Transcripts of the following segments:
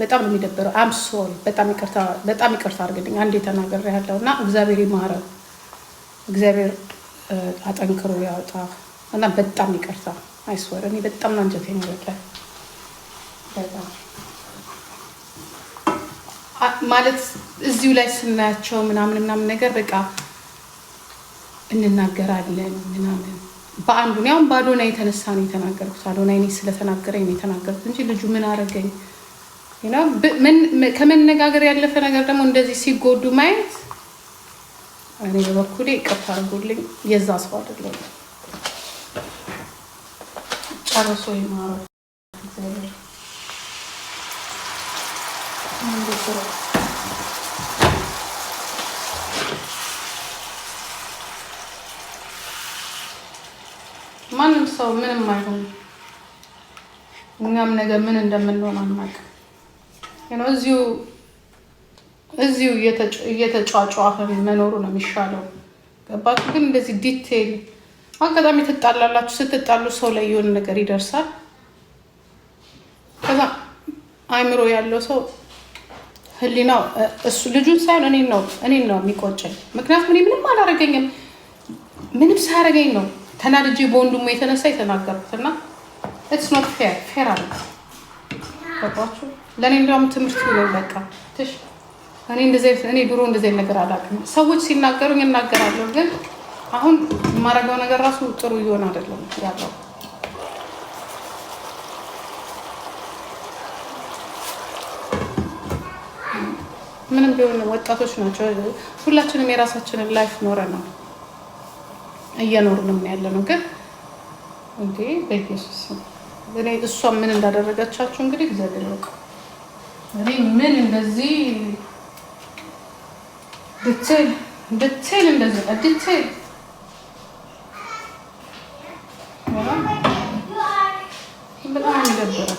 በጣም ነው የሚደብረው። አም ሶሪ በጣም ይቅርታ አድርግልኝ። አንዴ ተናገር ያለውና እግዚአብሔር ይማረው፣ እግዚአብሔር አጠንክሮ ያውጣ እና በጣም ይቅርታ አይስወር። እኔ በጣም ነው አንጀቴ የሚወጣው በጣም ማለት እዚሁ ላይ ስናያቸው ምናምን ነገር በቃ እንናገራለን ምናምን በአንዱ ነው ባዶና የተነሳ ነው የተናገርኩት። አዶና እኔ ስለተናገረኝ ነው የተናገርኩት እንጂ ልጁ ምን አረገኝ? ከመነጋገር ያለፈ ነገር ደግሞ እንደዚህ ሲጎዱ ማየት እኔ በበኩሌ ይቅርታ አድርጉልኝ። የዛ ሰው አይደለም። ጨርሶ ይማረው እግዚአብሔር። ማንም ሰው ምንም አይሆን። እኛም ነገር ምን እንደምንሆን አናውቅም። እዚሁ እየተጫጫህን መኖሩ ነው የሚሻለው። ገባችሁ? ግን እንደዚህ ዲቴይል አጋጣሚ ትጣላላችሁ። ስትጣሉ ሰው ላይ የሆነ ነገር ይደርሳል። ከዛ አይምሮ ያለው ሰው ህሊናው እሱ ልጁን ሳይሆን እኔን ነው የሚቆጨኝ። ምክንያቱም እኔ ምንም አላረገኝም። ምንም ሳያረገኝ ነው ተናድጄ በወንድሙ የተነሳ የተናገርኩት እና ኢትስ ኖት ፌር አለ። ገባችሁ? ለእኔ እንዲያውም ትምህርት ነው በቃ ትሽ እኔ ድሮ እንደዚህ ነገር አላውቅም። ሰዎች ሲናገሩኝ እናገራለሁ፣ ግን አሁን የማረገው ነገር ራሱ ጥሩ እየሆነ አይደለም ያለው። ምንም ቢሆን ወጣቶች ናቸው። ሁላችንም የራሳችንን ላይፍ ኖረናል፣ እየኖርንም ያለ ነው። ግን እንዴ በኢየሱስ እኔ እሷ ምን እንዳደረገቻችሁ እንግዲህ እግዚአብሔር ያውቃል። እኔ ምን እንደዚህ ዲቴይል እንደዚህ ዲቴይል በጣም ይደብራል።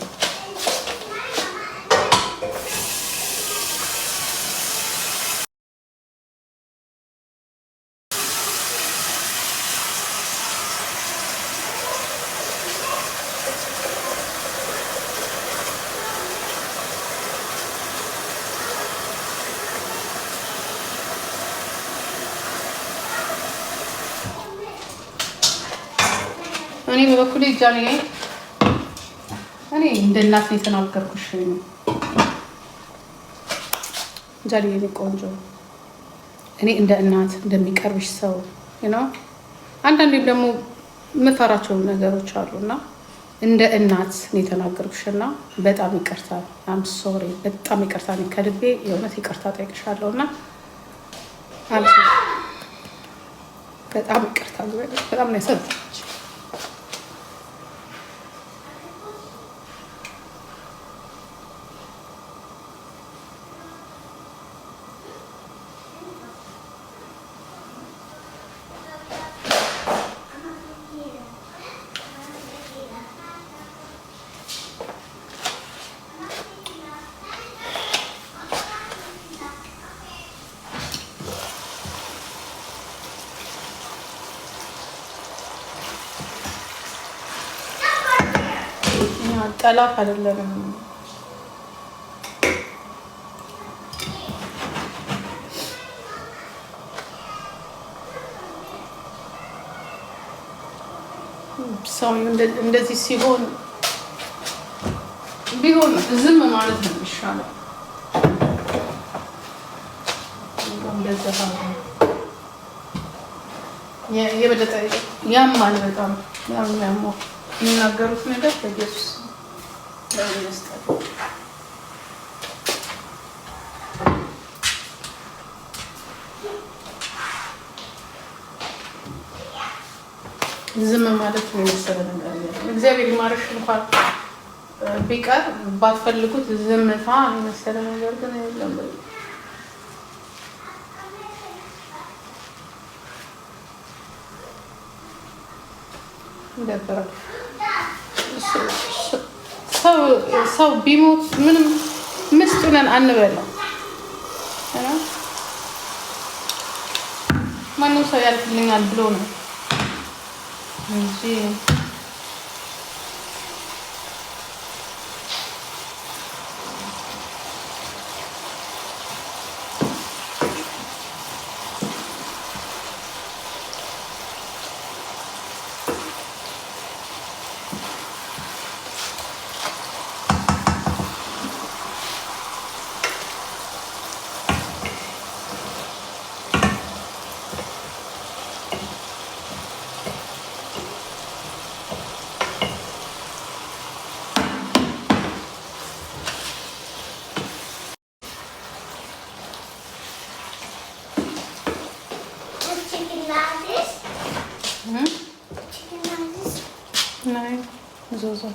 እኔ በበኩሌ እኔ እንደ እናት ነው የተናገርኩሽ። ጃንዬ ቆንጆ፣ እኔ እንደ እናት እንደሚቀርብሽ ሰው አንዳንዴም ደግሞ የምፈራቸው ነገሮች አሉና እንደ እናት ነው የተናገርኩሽና በጣም ይቅርታ። አም ሶሪ፣ በጣም ይቅርታ። እኔ ከልቤ የእውነት ይቅርታ ጠይቅሻለሁና በጣም ይቅርታ። በጣም ነው ያሰብኩት። ጠላት አይደለም። ሰው እንደዚህ ሲሆን ቢሆን ዝም ማለት ነው የሚሻለው። እንደዛ የበለጠ ያማል። በጣም ያማል የሚናገሩት ነገር በኢየሱስ ዝም ማለት ነው የመሰለ ነገር። እግዚአብሔር ይማርሽ። እንኳን ቢቀር ባትፈልጉት ዝምታ የመሰለ ነገር ግን የለም። እንደበረው ሰው ቢሞት ምንም ምስጡነን አንበለው። ማንም ሰው ያልፍልኛል ብሎ ነው እንጂ Zozo.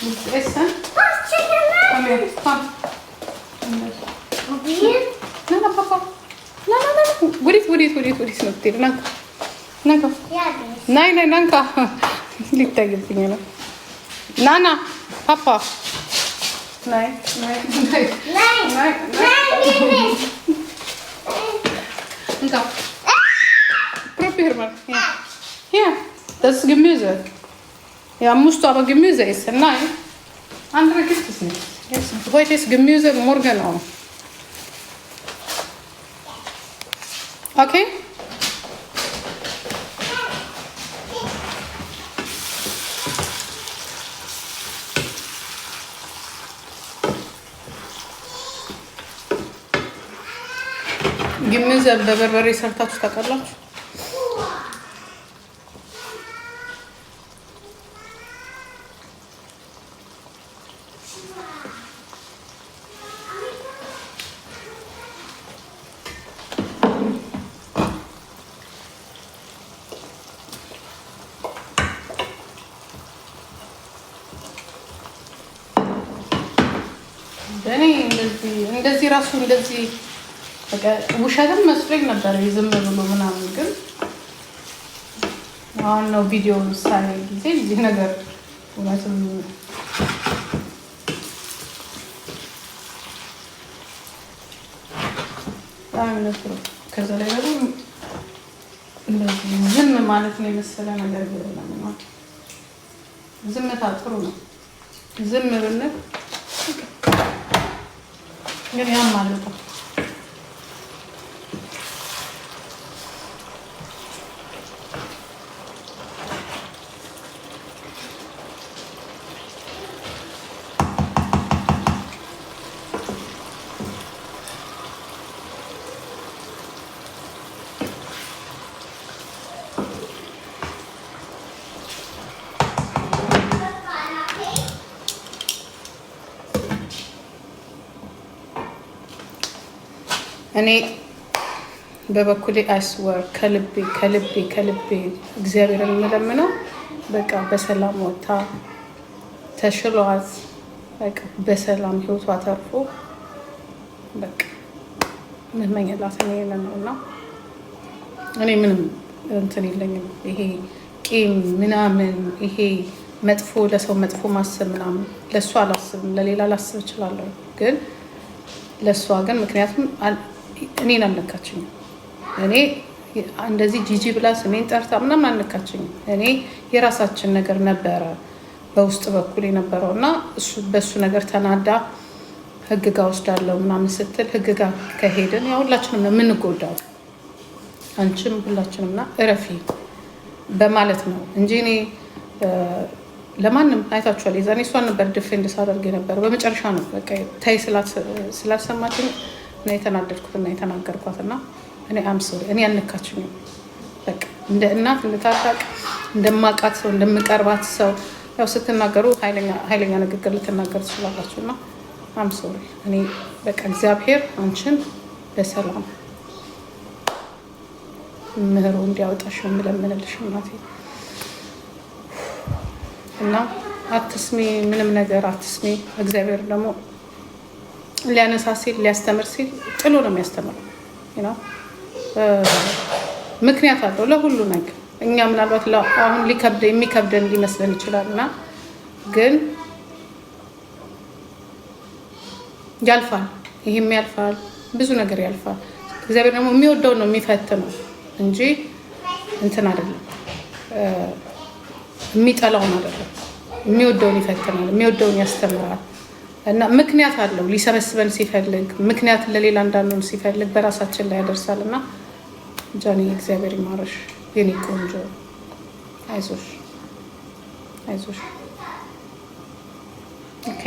Willst du essen? Komm her, komm. Nein, nein, Papa. Nein. Woodies noch dir. Danke. Nein, danke. Liegt da jetzt nicht. Nana, Papa. Nein. Danke. Probier mal. Hier, das ist Gemüse. Ja, musst du aber Gemüse essen. Nein, andere gibt es nicht. Heute ist Gemüse, morgen auch. Okay? Gemüse በበርበሬ ሰርታችሁ ታውቃላችሁ? እኔ እንደዚህ ራሱ እንደዚህ በቃ ውሸትም መስሎኝ ነበር ዝም ብሎ ምናምን፣ ግን አሁን ነው ቪዲዮ ሳይ ጊዜ እዚህ ነገር እውነትም ከዛ ላይ ደግሞ እንደዚህ ዝም ማለት ነው የመሰለ ነገር የለም። ዝምታ ጥሩ ነው። ዝም ብንል ግን ያም ማለት ነው። እኔ በበኩሌ አይስወር ከልቤ እግዚአብሔርን የምለምነው በቃ በሰላም ወጣ ተሽሏት በቃ በሰላም ህይወቷ ተርፎ በቃ ምንመኛላት እኔ ነውና እኔ ምንም እንትን የለኝም። ይሄ ቂም ምናምን ይሄ መጥፎ ለሰው መጥፎ ማሰብ ምናምን ለሷ አላስብም። ለሌላ ላስብ እችላለሁ፣ ግን ለሷ ግን ምክንያቱም እኔን አልነካችኝም። እኔ እንደዚህ ጂጂ ብላ ስሜን ጠርታ ምናምን አልነካችኝም። እኔ የራሳችን ነገር ነበረ በውስጥ በኩል የነበረው እና በሱ ነገር ተናዳ ህግ ጋር ወስዳለሁ ምናምን ስትል ህግ ጋር ከሄድን ያው ሁላችንም ነው የምንጎዳው፣ አንቺም ሁላችንም እና እረፊ በማለት ነው እንጂ እኔ ለማንም አይታችኋል። የዛኔ እሷን ነበር ዲፌንድ ሳደርግ ነበር። በመጨረሻ ነው በቃ ታይ ስላልሰማችኝ እና የተናደድኩትና የተናገርኳትና እኔ አምሶሪ እኔ አልነካችኝም። በቃ እንደ እናት እንድታጣቅ እንደማቃት ሰው እንደምቀርባት ሰው ያው ስትናገሩ ኃይለኛ ንግግር ልትናገር ትችላላችሁና አምሶሪ እኔ በቃ እግዚአብሔር አንቺን በሰላም ምህሮ እንዲያወጣሽ የምለምንልሽ እናቴ። እና አትስሚ፣ ምንም ነገር አትስሚ። እግዚአብሔር ደግሞ ሊያነሳ ሲል ሊያስተምር ሲል ጥሎ ነው የሚያስተምረው። ምክንያት አለው ለሁሉ ነገር። እኛ ምናልባት አሁን የሚከብደን ሊመስለን ይችላል እና ግን ያልፋል፣ ይሄም ያልፋል፣ ብዙ ነገር ያልፋል። እግዚአብሔር ደግሞ የሚወደው ነው የሚፈትነው እንጂ እንትን አይደለም፣ የሚጠላውን አይደለም። የሚወደውን ይፈትናል፣ የሚወደውን ያስተምራል። እና ምክንያት አለው ሊሰበስበን ሲፈልግ፣ ምክንያት ለሌላ እንዳንሆን ሲፈልግ በራሳችን ላይ ያደርሳል። እና ጃኒ እግዚአብሔር ይማረሽ የኔ ቆንጆ፣ አይዞሽ። ኦኬ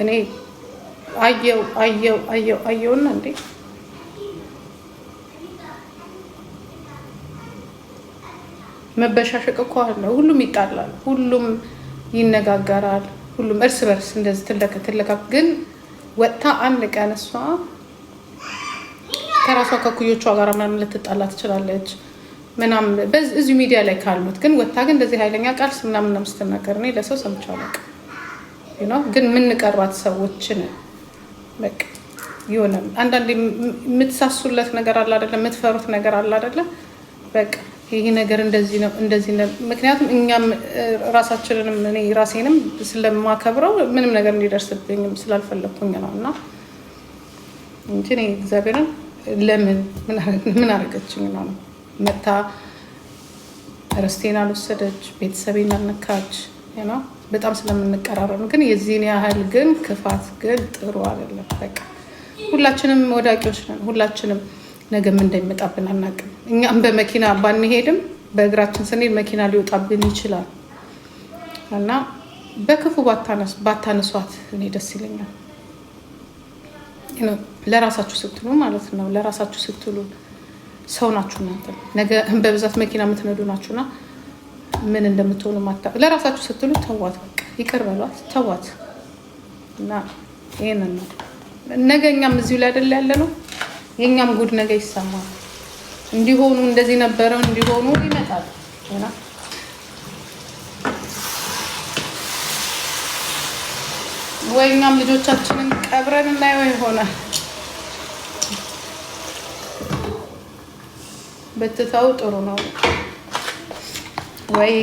እኔ አየውና እንዴ መበሻሸቅ እኮ አለ። ሁሉም ይጣላል፣ ሁሉም ይነጋገራል፣ ሁሉም እርስ በርስ እንደዚህ ትለካ ግን ወጥታ አንድ ቀን እሷ ከራሷ ከኩዮቿ ጋር ምናምን ልትጣላ ትችላለች ምናምን በዚህ ሚዲያ ላይ ካሉት። ግን ወጥታ ግን እንደዚህ ኃይለኛ ቃል ምናምን ነው ስትናገር እኔ ለሰው ሰምቼው አላውቅም። ግን የምንቀርባት ሰዎችን በቃ የሆነ አንዳንዴ የምትሳሱለት ነገር አለ አይደለ? የምትፈሩት ነገር አለ አይደለ? በቃ ይሄ ነገር እንደዚህ ነው እንደዚህ ነው። ምክንያቱም እኛም ራሳችንንም እኔ ራሴንም ስለማከብረው ምንም ነገር እንዲደርስብኝም ስላልፈለኩኝ ነው። እና እንጂ እኔ እግዚአብሔርን ለምን ምን አደረገችኝ ነው መታ ርስቴን አልወሰደች፣ ቤተሰቤን አልነካች ነው። በጣም ስለምንቀራረብ ግን የዚህን ያህል ግን ክፋት ግን ጥሩ አይደለም። በቃ ሁላችንም ወዳቂዎች ነን። ሁላችንም ነገ ምን እንደሚመጣብን አናውቅም። እኛም በመኪና ባንሄድም በእግራችን ስንሄድ መኪና ሊወጣብን ይችላል እና በክፉ ባታነሷት እኔ ደስ ይለኛል። ለራሳችሁ ስትሉ ማለት ነው። ለራሳችሁ ስትሉ ሰው ናችሁ እናንተ። ነገ በብዛት መኪና የምትነዱ ናችሁና ምን እንደምትሆኑ ለራሳችሁ ስትሉ ተዋት፣ በቃ ይቅር በሏት፣ ተዋት እና ይሄንን ነው። ነገ እኛም እዚሁ ላይ አይደል ያለ ነው። የኛም ጉድ ነገ ይሰማል። እንዲሆኑ እንደዚህ ነበረው እንዲሆኑ ይመጣል እና ወይ እኛም ልጆቻችንን ቀብረን እናየው ይሆናል። በትታው ጥሩ ነው ወይ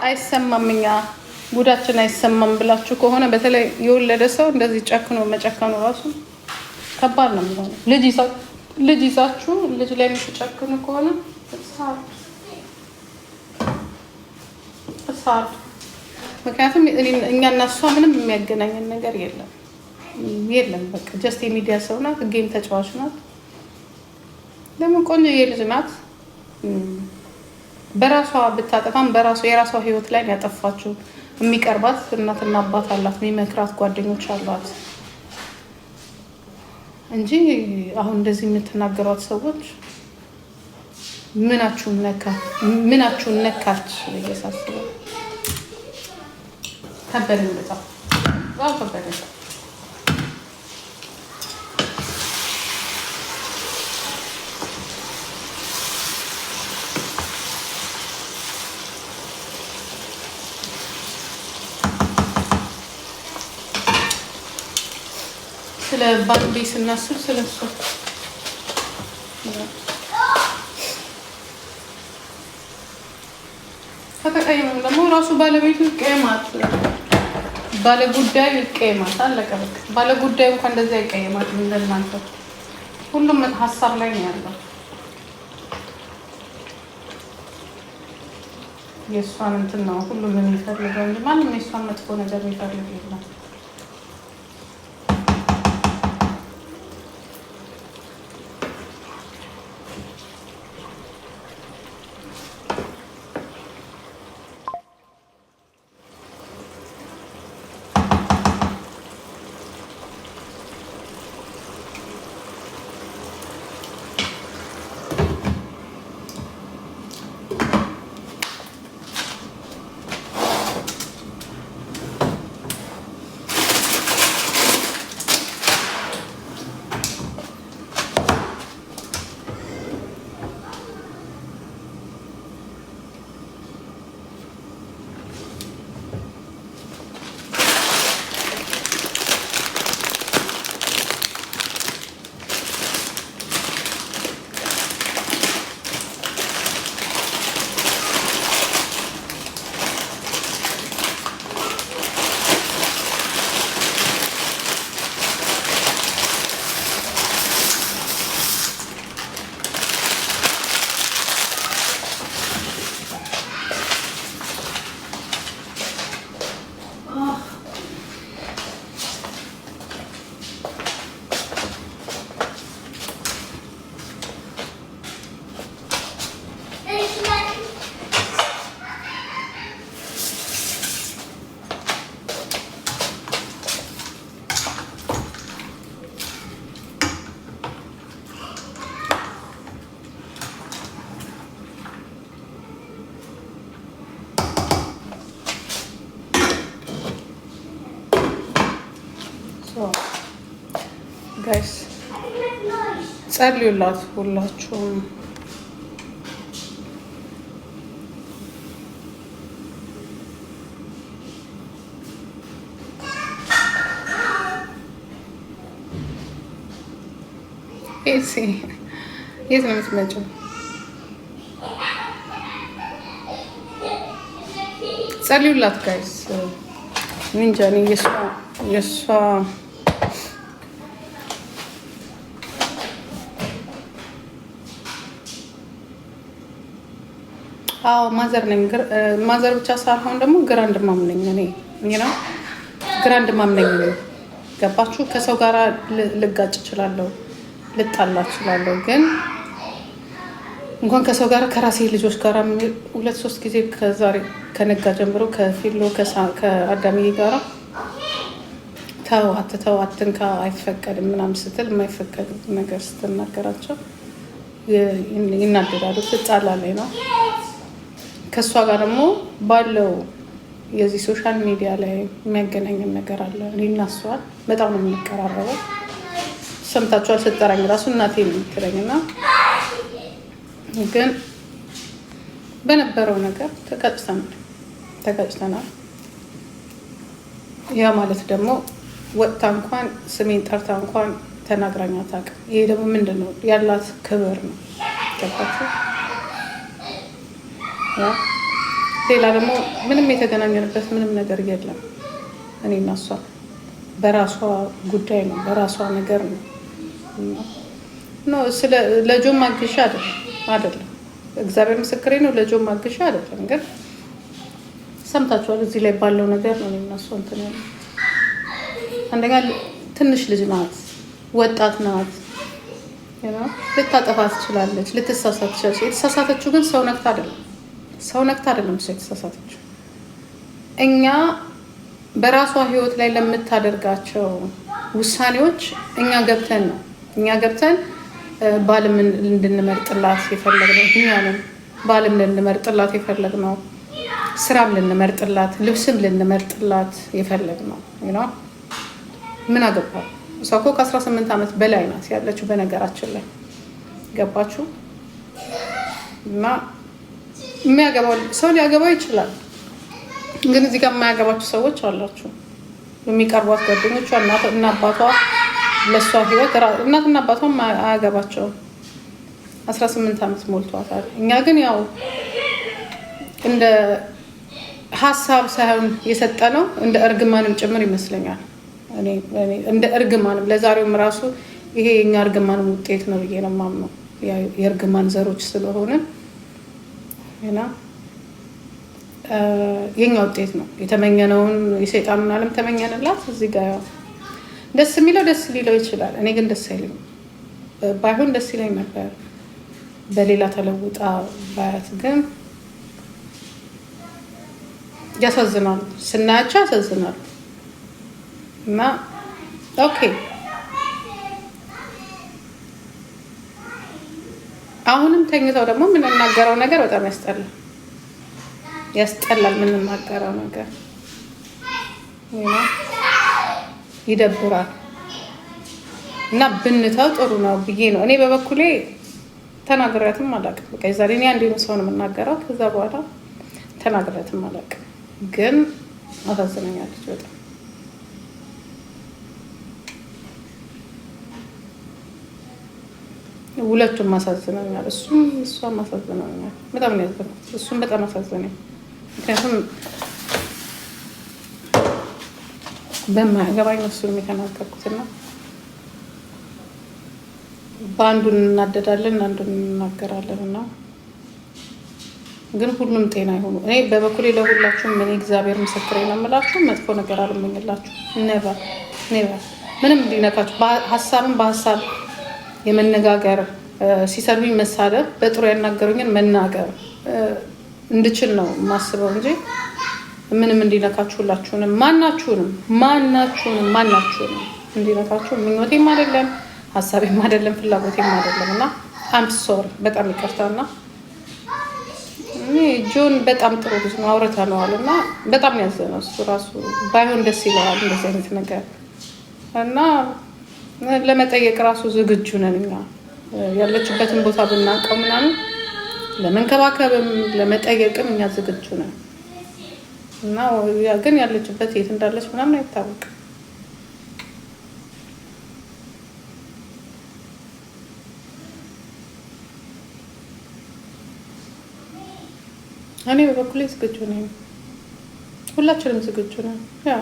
አይሰማም፣ እኛ ጉዳችን አይሰማም ብላችሁ ከሆነ በተለይ የወለደ ሰው እንደዚህ ጨክኖ መጨከኑ ራሱ ከባድ ነው የሚሆነው። ልጅ ይዛችሁ ልጅ ላይ የምትጨክኑ ከሆነ እሳት። ምክንያቱም እኛና እሷ ምንም የሚያገናኘን ነገር የለም። በቃ ጀስት የሚዲያ ሰው ናት፣ ጌም ተጫዋች ናት። ደግሞ ቆንጆ የልጅ ናት። በራሷ ብታጠፋም የራሷ ህይወት ላይ ያጠፋችው የሚቀርባት እናትና አባት አላት፣ የሚመክራት ጓደኞች አሏት እንጂ አሁን እንደዚህ የምትናገሯት ሰዎች ምናችሁን ነካች እየሳስበው ከበደኝ። በጣም ከበደኝ። ስለ ባንዴ ስናስብ ስለሱ ከተቀየመ ደግሞ ራሱ ባለቤቱ ይቀየማት፣ ባለጉዳዩ ይቀየማት። አለቀ በቃ። ባለጉዳዩ እንኳን እንደዚህ አይቀየማት እንደናንተ። ሁሉም ሀሳብ ላይ ነው ያለው። የእሷን እንትን ነው ሁሉም የሚፈልገው እንጂ ማንም የእሷን መጥፎ ነገር የሚፈልግ የለም። ጸልዩላት ሁላችሁም። የት ነው የምትመጪው? ጸልዩላት ጋይስ። እንጃ እኔ የእሷ ማዘር ነኝ። ማዘር ብቻ ሳልሆን ደግሞ ግራንድ ማም ነኝ እኔ ነው። ግራንድ ማም ነኝ። ገባችሁ? ከሰው ጋር ልጋጭ እችላለሁ፣ ልጣላ እችላለሁ። ግን እንኳን ከሰው ጋር ከራሴ ልጆች ጋር 2-3 ጊዜ ከዛሬ ከነጋ ጀምሮ ከፊሎ ከአዳምዬ ጋራ ተው አትንካ አይፈቀድም ምናምን ስትል የማይፈቀድ ነገር ስትናገራቸው ይናደዳሉ። ትጣላለች ነው። ከእሷ ጋር ደግሞ ባለው የዚህ ሶሻል ሚዲያ ላይ የሚያገናኝን ነገር አለ። እኔና እሷን በጣም ነው የምንቀራረበው። ሰምታችኋል። ስጠራኝ ራሱ እናቴ ነው የምትለኝ። እና ግን በነበረው ነገር ተቀጭተናል። ያ ማለት ደግሞ ወጥታ እንኳን ስሜን ጠርታ እንኳን ተናግራኝ አታውቅም። ይሄ ደግሞ ምንድን ነው? ያላት ክብር ነው። ገባችሁ? ሌላ ደግሞ ምንም የተገናኘንበት ምንም ነገር የለም። እኔና እሷ በራሷ ጉዳይ ነው፣ በራሷ ነገር ነው። ለጆም ማግሻ አይደለም። እግዚአብሔር ምስክሬ ነው። ለጆም ማግሻ አይደለም። ግን ሰምታችኋል። እዚህ ላይ ባለው ነገር ነው እኔና እሷ እንትን ያለው። አንደኛ ትንሽ ልጅ ናት፣ ወጣት ናት። ልታጠፋ ትችላለች፣ ልትሳሳት ትችላለች። የተሳሳተችው ግን ሰው ነክታ አይደለም። እሷ የተሳሳተችው እኛ በራሷ ህይወት ላይ ለምታደርጋቸው ውሳኔዎች እኛ ገብተን ባልም እንድንመርጥላት የፈለግነው እኛንም ባልም ልንመርጥላት የፈለግነው ስራም ልንመርጥላት ልብስም ልንመርጥላት የፈለግነው ነው። ምን አገባል? እሷ እኮ ከ18 ዓመት በላይ ናት ያለችው በነገራችን ላይ ገባችሁ? እና የሚያገባው ሰው ሊያገባው ይችላል። ግን እዚህ ጋር የማያገባችሁ ሰዎች አላችሁ። የሚቀርቧት ጓደኞቿ እና አባቷ ለእሷ ህይወት እናትና አባቷም አያገባቸውም። 18 ዓመት ሞልቷታል። እኛ ግን ያው እንደ ሀሳብ ሳይሆን የሰጠነው እንደ እርግማንም ጭምር ይመስለኛል። እንደ እርግማንም ለዛሬውም ራሱ ይሄ የኛ እርግማንም ውጤት ነው ብዬ ነው የማምነው። የእርግማን ዘሮች ስለሆነ እና የኛ ውጤት ነው። የተመኘነውን የሰይጣኑን ዓለም ተመኘንላት። እዚህ ጋር ደስ የሚለው ደስ ሊለው ይችላል። እኔ ግን ደስ አይለኝም። ባይሆን ደስ ይለኝ ነበር በሌላ ተለውጣ ባያት። ግን ያሳዝናሉ፣ ስናያቸው ያሳዝናሉ። እና ኦኬ አሁንም ተኝተው ደግሞ የምንናገረው ነገር በጣም ያስጠላል። የምንናገረው ነገር ይደብራል። እና ብንተው ጥሩ ነው ብዬ ነው እኔ በበኩሌ ተናግሬያትም አላውቅም። በቃ ዛሬ እኔ አንዴ ነው ሰውን የምናገረው፣ ከዛ በኋላ ተናግሬያትም አላውቅም። ግን አሳዝነኛለች በጣም። ሁለቱም አሳዝነኛል። እሷም አሳዝነኛል። በጣም ነው ያዘንኩት። እሱም በጣም አሳዝነኝ። ምክንያቱም በማያገባኝ እሱንም የተናገርኩትና በአንዱን እናደዳለን፣ አንዱን እንናገራለን። እና ግን ሁሉም ጤና ይሆኑ። እኔ በበኩሌ ለሁላችሁም እኔ እግዚአብሔር ምስክሬ ነው የምላችሁ፣ መጥፎ ነገር አልመኝላችሁ። ኔቨር ምንም እንዲነካችሁ ሀሳብን በሀሳብ የመነጋገር ሲሰሩኝ መሳደብ፣ በጥሩ ያናገሩኝን መናገር እንድችል ነው የማስበው እንጂ ምንም እንዲነካችሁ ሁላችሁንም ማናችሁንም እንዲነካችሁ ምኞቴም አይደለም፣ ሀሳቤም አይደለም፣ ፍላጎቴም አይደለም። እና አም ሶሪ በጣም ይቅርታና ጆን በጣም ጥሩ ልጅ ነው፣ አውርተነዋል። እና በጣም ያዘነው እሱ ራሱ ባይሆን ደስ ይለዋል እንደዚህ አይነት ነገር። እና ለመጠየቅ ራሱ ዝግጁ ነን እኛ ያለችበትን ቦታ ብናውቀው ምናምን ለመንከባከብም ለመጠየቅም እኛ ዝግጁ ነን እና ግን ያለችበት የት እንዳለች ምናምን አይታወቅም። እኔ በበኩሌ ዝግጁ ነኝ። ሁላችንም ዝግጁ ነን። ያ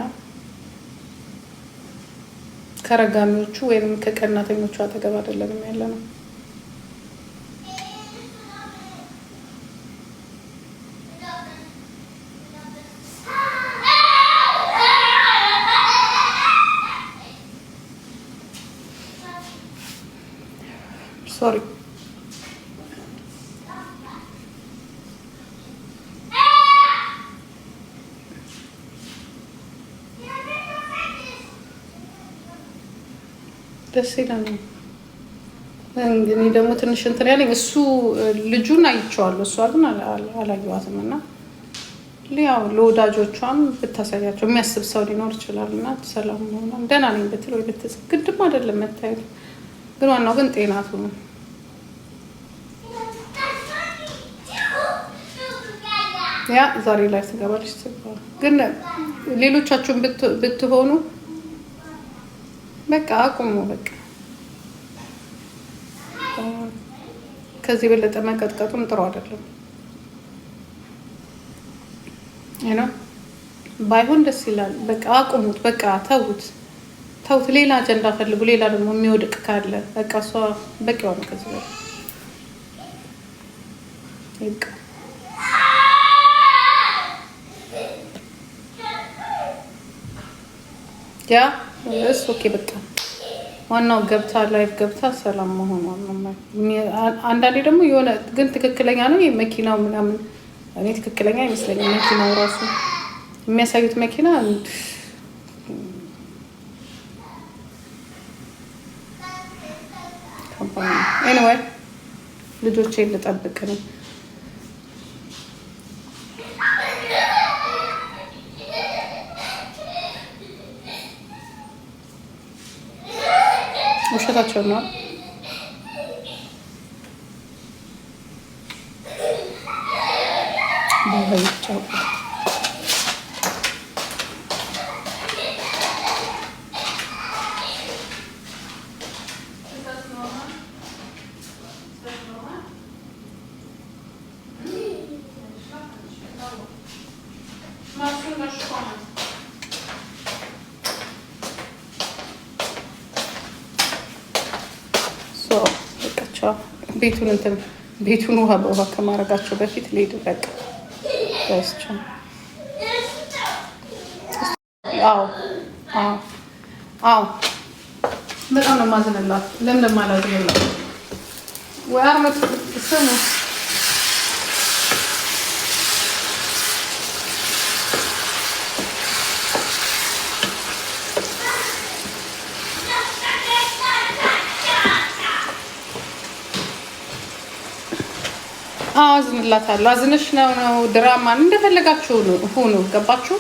ከረጋሚዎቹ ወይም ከቀናተኞቹ አጠገብ አይደለንም ያለ ነው። ሶሪ ደስ ይላል። እንግዲህ ደግሞ ትንሽ እንትን ያለኝ እሱ ልጁን አይቼዋለሁ፣ እሷ ግን አላየኋትም እና ያው ለወዳጆቿም ብታሳያቸው የሚያስብ ሰው ሊኖር ይችላል እና ሰላም ሆና ደህና ነኝ ብትል ወይ ብትጽፍ ግድም አይደለም መታየት፣ ግን ዋናው ግን ጤናቱ ነው። ያ ዛሬ ላይ ትገባለች ትባል፣ ግን ሌሎቻችሁን ብትሆኑ በቃ አቁሙ። በቃ ከዚህ በለጠ መቀጥቀጡም ጥሩ አይደለም። ባይሆን ደስ ይላል። በቃ አቁሙት። በቃ ተውት። ሌላ አጀንዳ ፈልጉ። ሌላ ደግሞ የሚወድቅ ካለ በቃ እሷ በቂ ሆነ። ከዚህ በላይ ይብቃ። ያ ኦኬ በቃ ዋናው ገብታ ላይፍ ገብታ ሰላም መሆኗ ነው። አንዳንዴ ደግሞ የሆነ ግን ትክክለኛ ነው መኪናው ምናምን፣ እኔ ትክክለኛ አይመስለኝም። መኪናው ራሱ የሚያሳዩት መኪና ኤኒዌይ ልጆቼን ልጠብቅ ነው። ውሸታቸው ነው። ባይቻው ቤቱን ውሃ በውሃ ከማድረጋቸው በፊት ልሄድ በቃ ጋስቸው። አዎ በጣም ነው የማዝንላት። ለምን ለማላዝንላት ወይ አርመት ስሙ አዝንላታለሁ። አዝነሽ ነው ድራማን እንደፈለጋችሁ ሁኑ። ገባችሁ?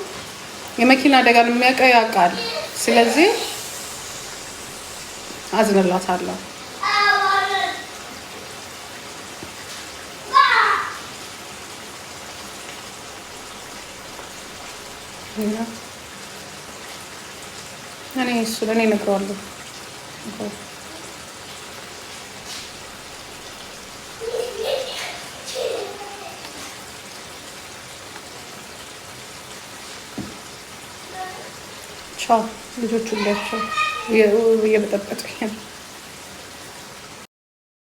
የመኪና አደጋን የሚያውቀው ያውቃል። ስለዚህ አዝንላታለሁ። እኔ እነግረዋለሁ። ቻው ልጆቹ ላቸው እየበጠበጡኝ ነው።